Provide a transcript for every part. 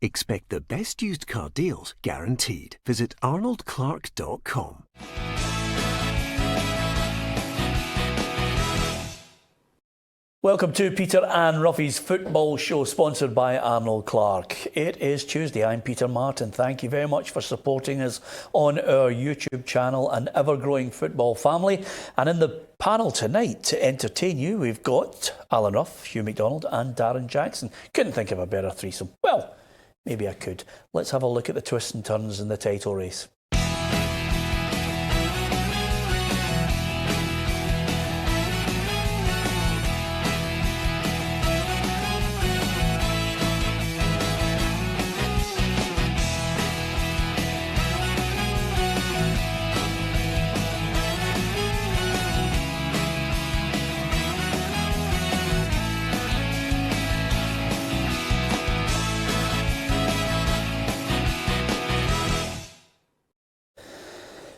Expect the best used car deals guaranteed. Visit arnoldclark.com. Welcome to Peter and Roughie's football show, sponsored by Arnold Clark. It is Tuesday. I'm Peter Martin. Thank you very much for supporting us on our YouTube channel, an ever-growing football family. And in the panel tonight to entertain you, we've got Alan Rough, Hugh MacDonald and Darren Jackson. Couldn't think of a better threesome. Well, maybe I could. Let's have a look at the twists and turns in the title race.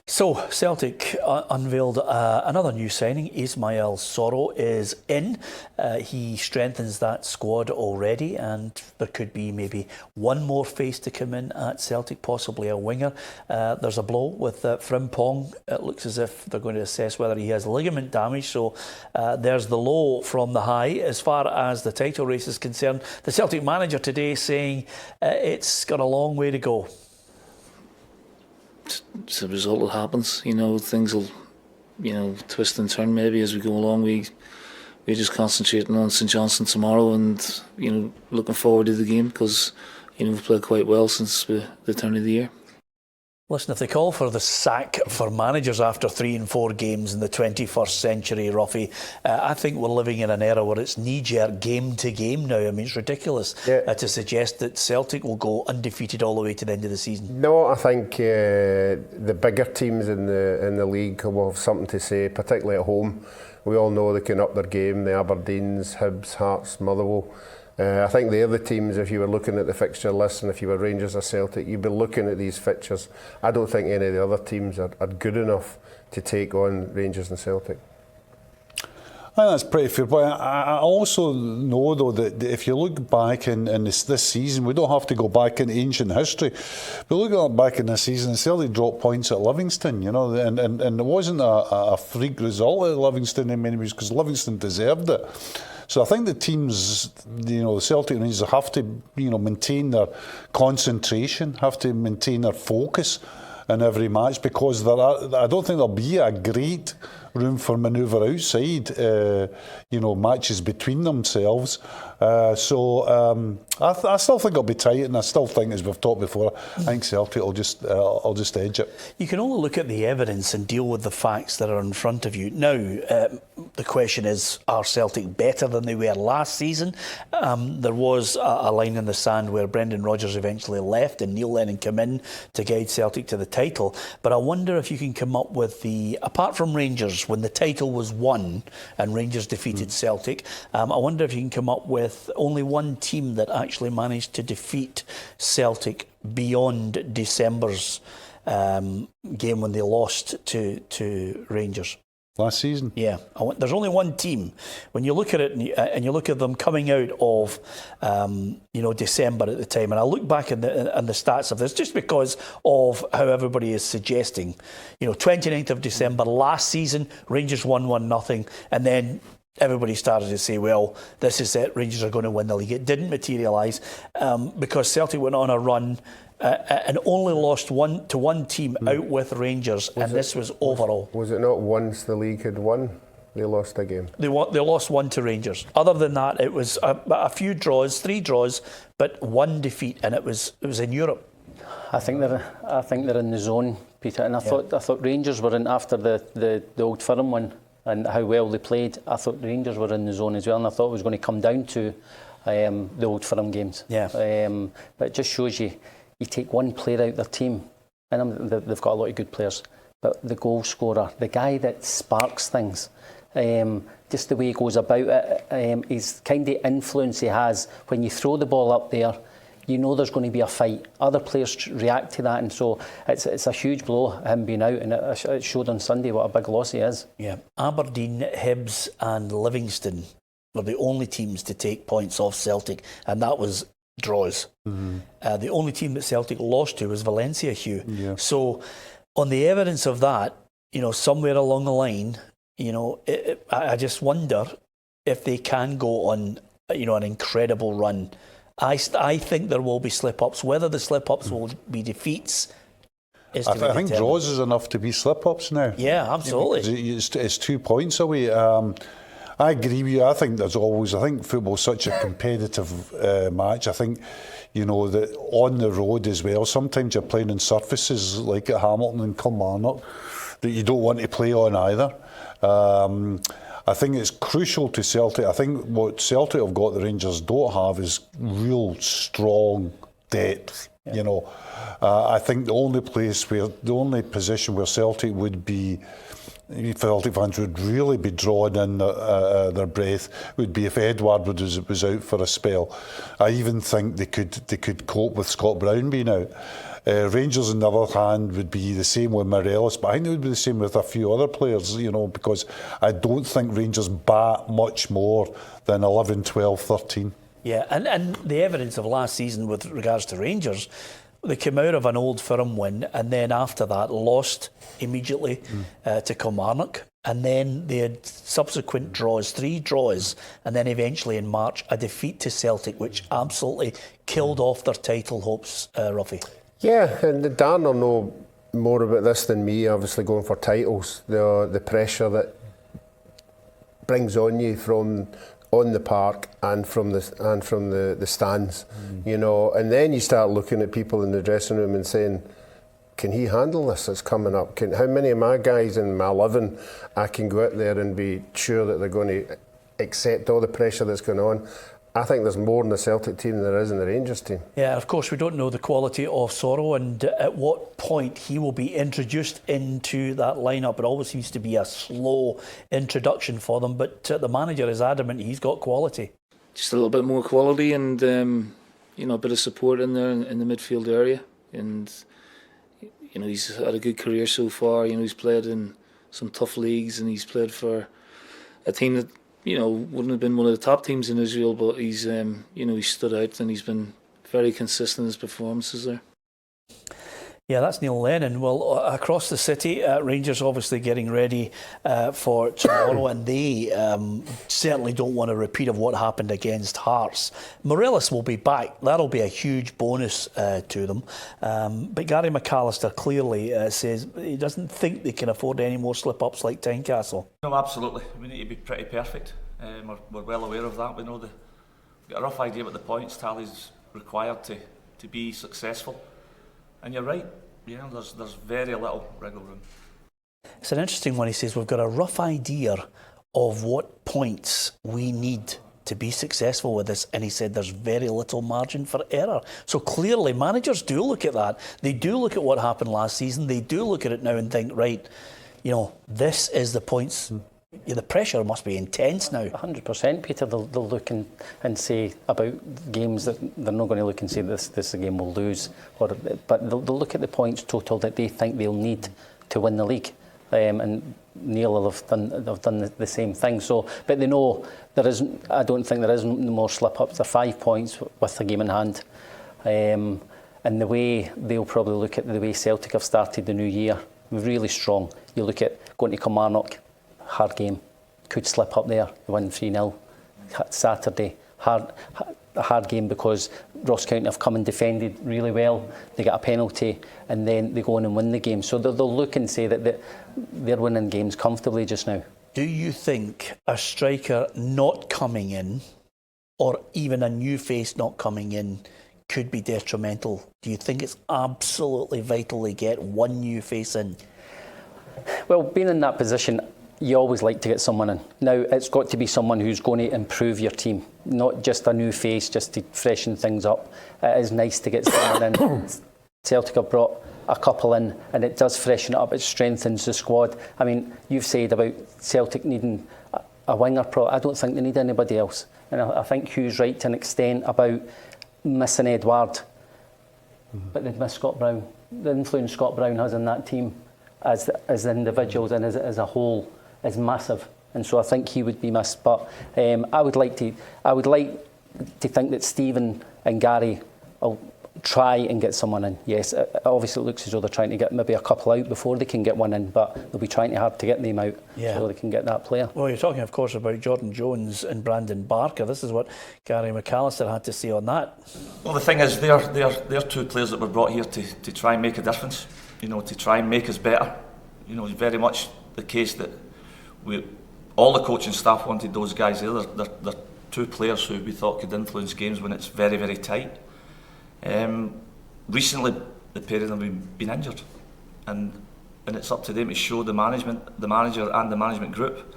So, Celtic unveiled another new signing. Ismail Soro is in. He strengthens that squad already, and there could be maybe one more face to come in at Celtic, possibly a winger. There's a blow with Frimpong. It looks as if they're going to assess whether he has ligament damage. So there's the low from the high. As far as the title race is concerned, the Celtic manager today saying it's got a long way to go. It's a result that happens. You know, things will, twist and turn maybe as we go along. We're just concentrating on St Johnstone tomorrow and, looking forward to the game because, we've played quite well since the turn of the year. Listen, if they call for the sack for managers after 3 and 4 games in the 21st century, Roughie, I think we're living in an era where it's knee-jerk game to game now. I mean, it's ridiculous to suggest that Celtic will go undefeated all the way to the end of the season. No, I think the bigger teams in the league will have something to say, particularly at home. We all know they can up their game, the Aberdeens, Hibs, Hearts, Motherwell. I think they're the teams, if you were looking at the fixture list and if you were Rangers or Celtic, you'd be looking at these fixtures. I don't think any of the other teams are good enough to take on Rangers and Celtic. I think that's pretty fair. But I also know, though, that if you look back in this season, we don't have to go back in ancient history. But look back in this season, Celtic dropped points at Livingston, and it wasn't a freak result at Livingston in many ways because Livingston deserved it. So I think the teams, the Celtic Rangers have to, maintain their concentration, have to maintain their focus in every match because I don't think there'll be a great room for manoeuvre outside, matches between themselves. I still think it'll be tight, and I still think, as we've talked before, I think Celtic will just edge it. You can only look at the evidence and deal with the facts that are in front of you. Now, the question is, are Celtic better than they were last season? There was a line in the sand where Brendan Rodgers eventually left and Neil Lennon came in to guide Celtic to the title. But I wonder if you can come up with apart from Rangers, when the title was won and Rangers defeated Celtic, I wonder if you can come up with only one team that actually managed to defeat Celtic beyond December's game when they lost to Rangers. Last season? Yeah. There's only one team. When you look at it and you look at them coming out of, December at the time, and I look back in the stats of this just because of how everybody is suggesting. 29th of December last season, Rangers won 1-0, and then everybody started to say, well, this is it, Rangers are going to win the league. It didn't materialise because Celtic went on a run and only lost to one team out with Rangers, this was overall. Was it not once the league had won, they lost a game? They lost one to Rangers. Other than that, it was a few draws, 3 draws, but one defeat, and it was in Europe. I think they're in the zone, Peter, and I thought Rangers were in after the Old Firm one and how well they played. I thought Rangers were in the zone as well, and I thought it was going to come down to the Old Firm games. Yeah. But it just shows you take one player out their team, and they've got a lot of good players, but the goal scorer, the guy that sparks things, just the way he goes about it, his kind of influence he has when you throw the ball up there, there's going to be a fight. Other players react to that, and so it's a huge blow, him being out, and it showed on Sunday what a big loss he is. Yeah, Aberdeen, Hibs and Livingston were the only teams to take points off Celtic, and that was draws. The only team that Celtic lost to was Valencia, Hugh. Yeah. So on the evidence of that, somewhere along the line, I just wonder if they can go on, an incredible run. I think there will be slip-ups. Whether the slip-ups will be defeats is to be I think determined. draws is enough to be slip-ups now. Yeah, absolutely. It's 2 points away. I agree with you. I think football's such a competitive match. I think, that on the road as well, sometimes you're playing on surfaces like at Hamilton and Kilmarnock that you don't want to play on either. I think it's crucial to Celtic. I think what Celtic have got the Rangers don't have is real strong depth. Yeah. I think the only position where Celtic would be, Celtic fans would really be drawing in their breath would be if Edward was out for a spell. I even think they could cope with Scott Brown being out. Rangers, on the other hand, would be the same with Morelos, but I think it would be the same with a few other players, because I don't think Rangers bat much more than 11, 12, 13. Yeah, and the evidence of last season with regards to Rangers, they came out of an Old Firm win and then after that lost immediately to Kilmarnock, and then they had subsequent draws, 3 draws, and then eventually in March a defeat to Celtic, which absolutely killed off their title hopes, Roughie. Yeah, and Darren will know more about this than me, obviously going for titles, the pressure that brings on you from on the park and from the stands, and then you start looking at people in the dressing room and saying, can he handle this that's coming up? How many of my guys in my 11 I can go out there and be sure that they're going to accept all the pressure that's going on? I think there's more in the Celtic team than there is in the Rangers team. Yeah, of course, we don't know the quality of Sorrow and at what point he will be introduced into that lineup. It always seems to be a slow introduction for them, but the manager is adamant he's got quality. Just a little bit more quality and a bit of support in there in the midfield area. And he's had a good career so far. He's played in some tough leagues and he's played for a team that wouldn't have been one of the top teams in Israel, but he's he stood out and he's been very consistent in his performances there. Yeah, that's Neil Lennon. Well, across the city, Rangers obviously getting ready for tomorrow, and they certainly don't want a repeat of what happened against Hearts. Morelos will be back. That'll be a huge bonus to them. But Gary McAllister clearly says he doesn't think they can afford any more slip-ups like Tynecastle. No, absolutely. We need to be pretty perfect. We're well aware of that. We've got a rough idea what the points tally's required to be successful. And you're right, there's very little wriggle room. It's an interesting one. He says we've got a rough idea of what points we need to be successful with this, and he said there's very little margin for error. So clearly managers do look at that. They do look at what happened last season. They do look at it now and think, right, this is the points. The pressure must be intense now. 100%, Peter. They'll look and say about games that they're not going to look and say this is a game we'll lose, but they'll look at the points total that they think they'll need to win the league. And Neil will have done the same thing. So, but they know there isn't. I don't think there isn't more slip-ups. They're 5 points with the game in hand, and the way they'll probably look at the way Celtic have started the new year, really strong. You look at going to Kilmarnock. Hard game, could slip up there, win 3-0. Saturday, hard game because Ross County have come and defended really well. They get a penalty and then they go on and win the game. So they'll look and say that they're winning games comfortably just now. Do you think a striker not coming in, or even a new face not coming in, could be detrimental? Do you think it's absolutely vital to get one new face in? Well, being in that position, you always like to get someone in. Now, it's got to be someone who's going to improve your team, not just a new face, just to freshen things up. It is nice to get someone in. Celtic have brought a couple in, and it does freshen it up. It strengthens the squad. I mean, you've said about Celtic needing a winger. I don't think they need anybody else. And I think Hugh's right to an extent about missing Edward. But they'd miss Scott Brown. The influence Scott Brown has in that team as individuals and as a whole is massive, and so I think he would be missed. But I would like to think that Stephen and Gary will try and get someone in. Yes, obviously it looks as though they're trying to get maybe a couple out before they can get one in, but they'll be trying hard to get them out so they can get that player. Well, you're talking, of course, about Jordan Jones and Brandon Barker. This is what Gary McAllister had to say on that. Well, the thing is, they're two players that were brought here to try and make a difference. You know, to try and make us better. You know, it's very much the case that all the coaching staff wanted those guys there. They're two players who we thought could influence games when it's very, very tight. Recently, the pair of them have been injured, and it's up to them to show the management, the manager, and the management group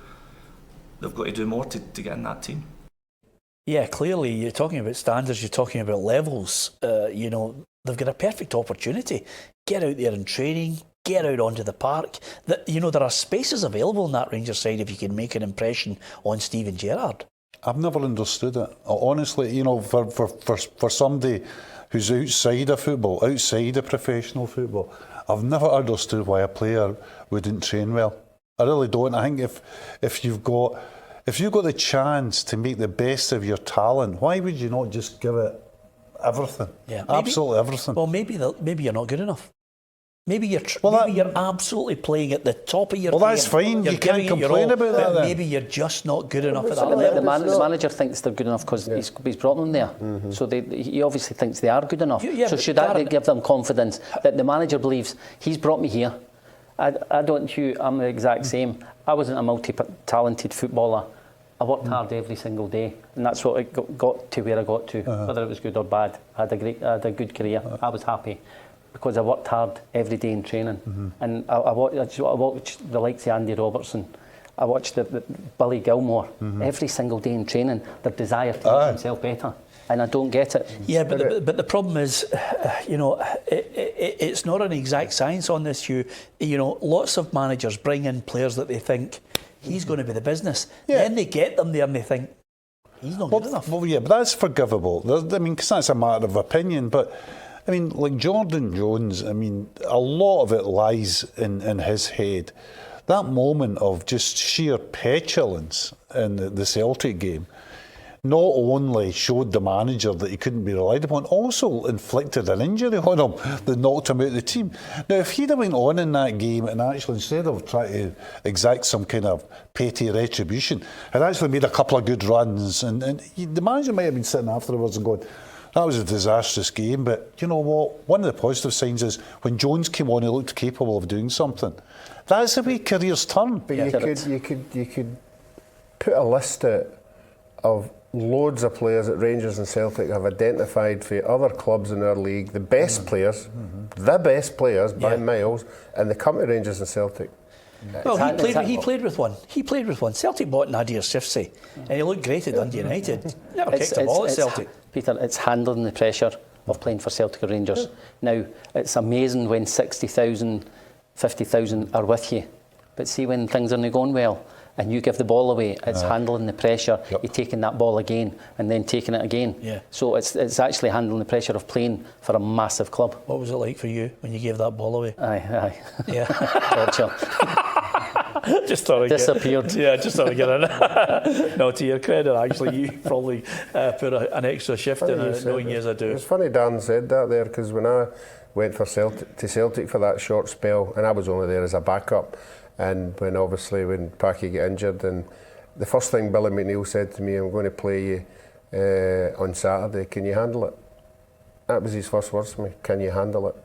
they've got to do more to get in that team. Yeah, clearly, you're talking about standards, you're talking about levels. You know, they've got a perfect opportunity. Get out there in training, get out onto the park. You know, there are spaces available on that Rangers side if you can make an impression on Steven Gerrard. I've never understood it. Honestly, you know, for somebody who's outside of football, outside of professional football, I've never understood why a player wouldn't train well. I really don't. I think if you've got the chance to make the best of your talent, why would you not just give it everything? Yeah, absolutely everything. Well, maybe you're not good enough. Maybe you're absolutely playing at the top of your game. Well, that's fine. You can't complain about that then. Maybe you're just not good enough at that The level. manager thinks they're good enough because he's brought them there. So he obviously thinks they are good enough. So should that give them confidence that the manager believes he's brought me here? I don't, Hugh, I'm the exact same. I wasn't a multi-talented footballer. I worked hard every single day, and that's what it got to where I got to. Whether it was good or bad, I had a good career. I was happy because I worked hard every day in training. And I watched the likes of Andy Robertson. I watched the Billy Gilmore every single day in training. Their desire to make himself better, and I don't get it. Yeah, but the problem is, you know, it's not an exact science on this, Hugh. You know, lots of managers bring in players that they think he's going to be the business. Yeah. Then they get them there and they think he's not good enough. Well, yeah, but that's forgivable. I mean, because that's a matter of opinion. But I mean, like Jordan Jones, I mean, a lot of it lies in his head. That moment of just sheer petulance in the Celtic game not only showed the manager that he couldn't be relied upon, also inflicted an injury on him that knocked him out of the team. Now, if he'd have went on in that game and actually, instead of trying to exact some kind of petty retribution, had actually made a couple of good runs, and the manager might have been sitting afterwards and going, that was a disastrous game. But you know what? One of the positive signs is when Jones came on, he looked capable of doing something. That's the way careers turn. But you could put a list out of loads of players that Rangers and Celtic have identified for other clubs in our league, the best players, the best players by miles, and they come to Rangers and Celtic. Well, he played with one. He played with one. Celtic bought Nadir Sifsi, and he looked great at Dundee United. Never kicked a ball at Celtic. Peter, it's handling the pressure of playing for Celtic or Rangers. Now, it's amazing when 60,000, 50,000 are with you. But see, when things aren't going well and you give the ball away, it's handling the pressure. You're taking that ball again and then taking it again. Yeah. So it's actually handling the pressure of playing for a massive club. What was it like for you when you gave that ball away? Aye. Yeah. Torture. Just thought Disappeared. Just thought I'd get in. No, to your credit, actually, you probably put an extra shift in it, knowing you as I do. It's funny Dan said that there, because when I went to Celtic for that short spell, and I was only there as a backup, and when Packy got injured, and the first thing Billy McNeil said to me, I'm going to play you on Saturday, can you handle it? That was his first words to me, can you handle it?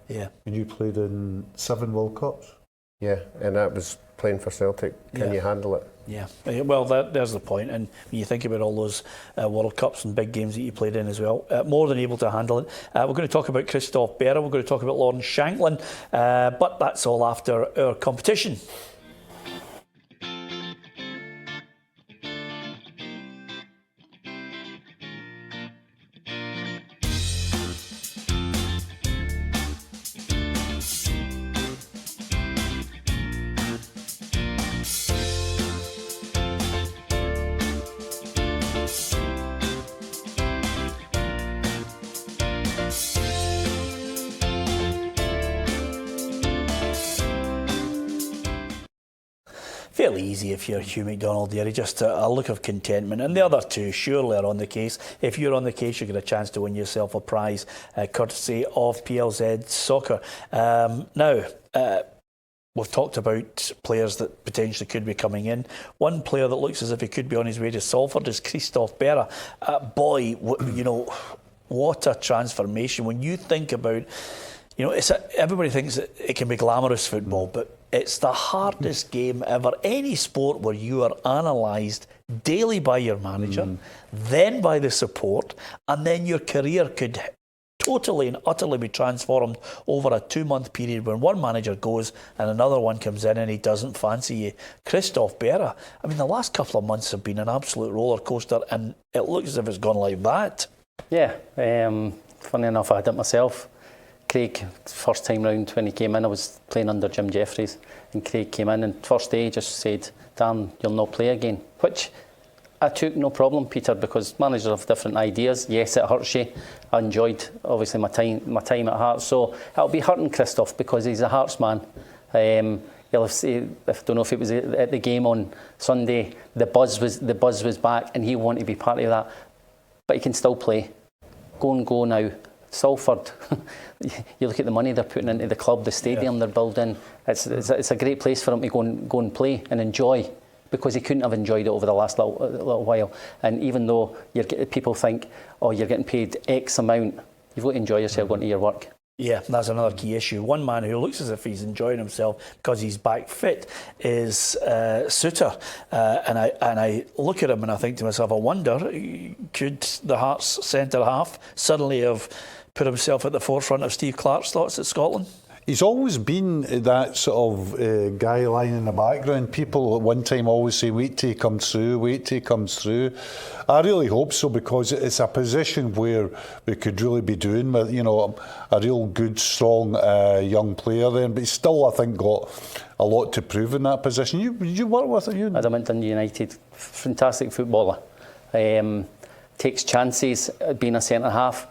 Yeah. And you played in 7 World Cups? Yeah, and that was playing for Celtic. Can you handle it? Yeah, well, there's the point. And when you think about all those World Cups and big games that you played in as well, more than able to handle it. We're going to talk about Christoph Berra, we're going to talk about Lawrence Shanklin, but that's all after our competition. fairly easy if you're Hugh MacDonald there. Just a look of contentment. And the other two surely are on the case. If you're on the case, you get a chance to win yourself a prize courtesy of PLZ Soccer. We've talked about players that potentially could be coming in. One player that looks as if he could be on his way to Salford is Christophe Berra. What a transformation. When you think about, everybody thinks that it can be glamorous football, but it's the hardest game ever. Any sport where you are analysed daily by your manager, then by the support, and then your career could totally and utterly be transformed over a 2-month period when one manager goes and another one comes in and he doesn't fancy you. Christophe Berra, the last couple of months have been an absolute roller coaster, and it looks as if it's gone like that. Yeah, funny enough, I had it myself. Craig, first time round when he came in, I was playing under Jim Jeffries, and Craig came in and first day just said, "Dan, you'll not play again," which I took no problem, Peter, because managers have different ideas. Yes, it hurts you. I enjoyed, obviously, my time at Hearts, so it'll be hurting Christophe because he's a Hearts man. You'll have seen, I don't know if it was at the game on Sunday, the buzz was back, and he wanted to be part of that. But he can still play. Go now. Salford, you look at the money they're putting into the club, the stadium they're building. It's a great place for him to go and play and enjoy, because he couldn't have enjoyed it over the last little while. And even though people think, oh, you're getting paid X amount, you've got to enjoy yourself going to your work. Yeah, that's another key issue. One man who looks as if he's enjoying himself because he's back fit is Suter. And I look at him and I think to myself, I wonder, could the Hearts centre-half suddenly have put himself at the forefront of Steve Clarke's thoughts at Scotland? He's always been that sort of guy lying in the background. People at one time always say, wait till he comes through, wait till he comes through. I really hope so, because it's a position where we could really be doing with, a real good, strong young player then. But he's still, I think, got a lot to prove in that position. You work with him? Adam at Dundee United, fantastic footballer. Takes chances being a centre-half.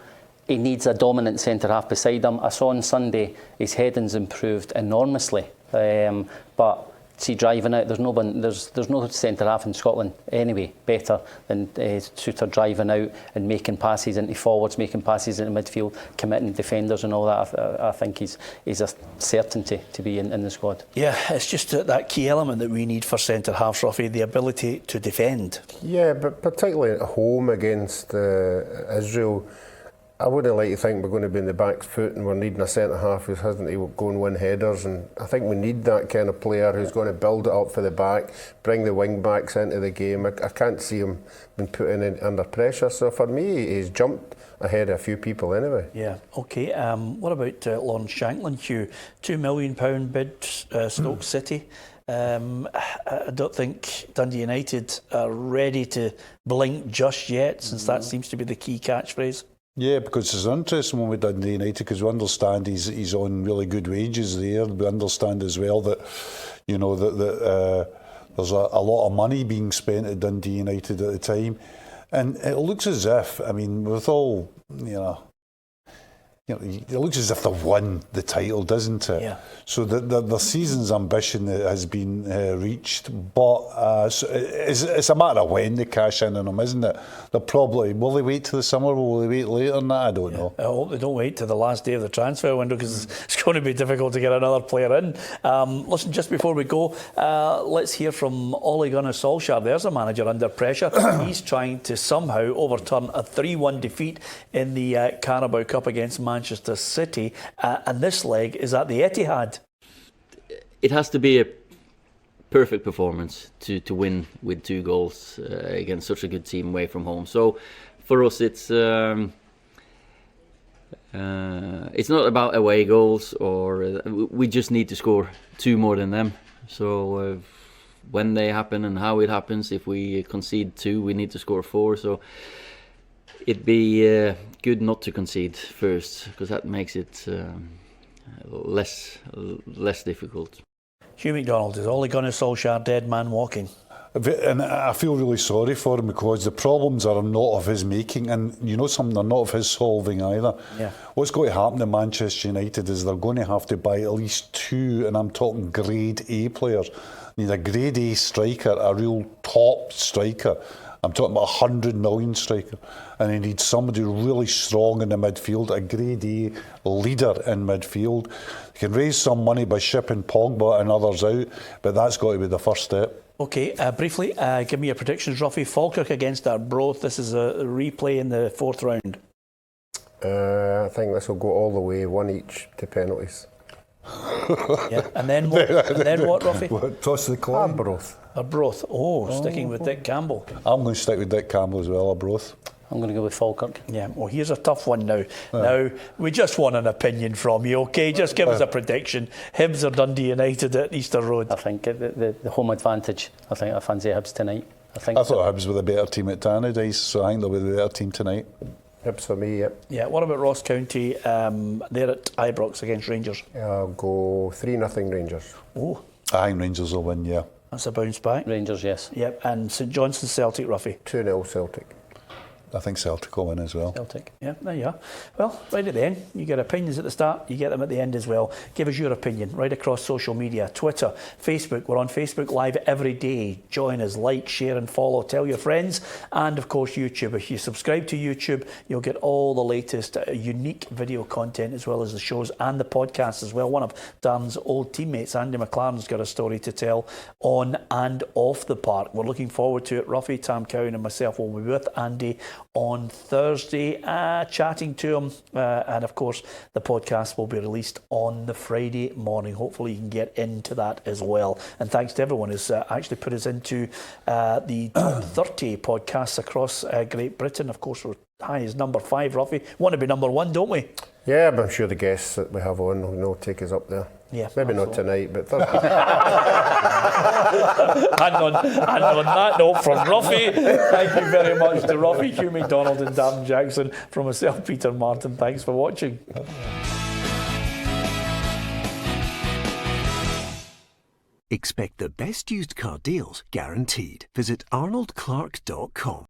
He needs a dominant centre-half beside him. I saw on Sunday his heading's improved enormously. But see, driving out, there's no centre-half in Scotland anyway better than Suter driving out and making passes into forwards, making passes into midfield, committing defenders and all that. I think he's a certainty to be in the squad. Yeah, it's just that key element that we need for centre-halves, Roughie, the ability to defend. Yeah, but particularly at home against Israel, I wouldn't like to think we're going to be in the back foot and we're needing a centre-half who hasn't to go and win headers, and I think we need that kind of player who's going to build it up for the back, bring the wing-backs into the game. I can't see him being put in under pressure, so for me he's jumped ahead of a few people anyway. Yeah, OK. What about Lawrence Shanklin, Hugh? £2 million bid, Stoke City. I don't think Dundee United are ready to blink just yet, since that seems to be the key catchphrase. Yeah, because it's an interesting one with Dundee United, because we understand he's on really good wages there. We understand as well that, that there's a lot of money being spent at Dundee United at the time. And it looks as if, with all, it looks as if they've won the title, doesn't it? Yeah. So the season's ambition has been reached, but so it's a matter of when they cash in on them, isn't it? They'll probably, will they wait till the summer, will they wait later than that? I don't know. I hope they don't wait till the last day of the transfer window, because it's going to be difficult to get another player in. Listen, just before we go, let's hear from Ole Gunnar Solskjaer. There's a manager under pressure. He's trying to somehow overturn a 3-1 defeat in the Carabao Cup against Manchester City, and this leg is at the Etihad. It has to be a perfect performance to win with 2 goals against such a good team away from home. So for us, it's not about away goals, or we just need to score 2 more than them. So when they happen and how it happens, if we concede 2, we need to score 4. So it'd be good not to concede first, because that makes it less difficult. Hugh MacDonald, is Ole Gunnar Solskjaer dead man walking? And I feel really sorry for him, because the problems are not of his making, and something, they're not of his solving either. Yeah. What's going to happen to Manchester United is they're going to have to buy at least 2, and I'm talking grade A players. Need a grade A striker, a real top striker. I'm talking about a 100 million striker. And he needs somebody really strong in the midfield, a grade A leader in midfield. He can raise some money by shipping Pogba and others out, but that's got to be the first step. Okay, briefly, give me your predictions, Roughie. Falkirk against Arbroath. This is a replay in the 4th round. I think this will go all the way, 1 each to penalties. Yeah, and then what? And then what, Roughie? Toss the coin. Arbroath. Sticking with Dick Campbell. I'm going to stick with Dick Campbell as well, Arbroath. I'm going to go with Falkirk. Yeah, well, here's a tough one now. Now, we just want an opinion from you, okay? Just give us a prediction. Hibs or Dundee United at Easter Road? I think the home advantage. I fancy Hibs tonight. I thought Hibs were the better team at Tannadice, so I think they'll be the better team tonight. Hibs for me, yep. Yeah, what about Ross County? They're at Ibrox against Rangers. I'll go 3-0 Rangers. Oh, I think Rangers will win, yeah. that's a bounce back. Rangers, yes. Yep, and St Johnstone Celtic, Roughie. 2-0 Celtic. I think Celtic will win as well. Celtic. Yeah, there you are. Well, right at the end, you get opinions at the start, you get them at the end as well. Give us your opinion right across social media, Twitter, Facebook. We're on Facebook Live every day. Join us, like, share and follow. Tell your friends. And of course, YouTube. If you subscribe to YouTube, you'll get all the latest unique video content as well as the shows and the podcasts as well. One of Darren's old teammates, Andy McLaren's got a story to tell on and off the park. We're looking forward to it. Roughie, Tam Cowan and myself will be with Andy on Thursday, chatting to him, and of course the podcast will be released on the Friday morning. Hopefully you can get into that as well. And thanks to everyone who's actually put us into the top 30 podcasts across Great Britain. Of course we're high as number 5, Roughie. Want to be number 1, don't we? Yeah, but I'm sure the guests that we have on will take us up there. Yeah, maybe absolutely. not tonight, but Thursday. and on that note, from Roughie, thank you very much to Roughie, Hugh, MacDonald and Darren Jackson. From myself, Peter Martin, thanks for watching. Expect the best used car deals guaranteed. Visit arnoldclark.com.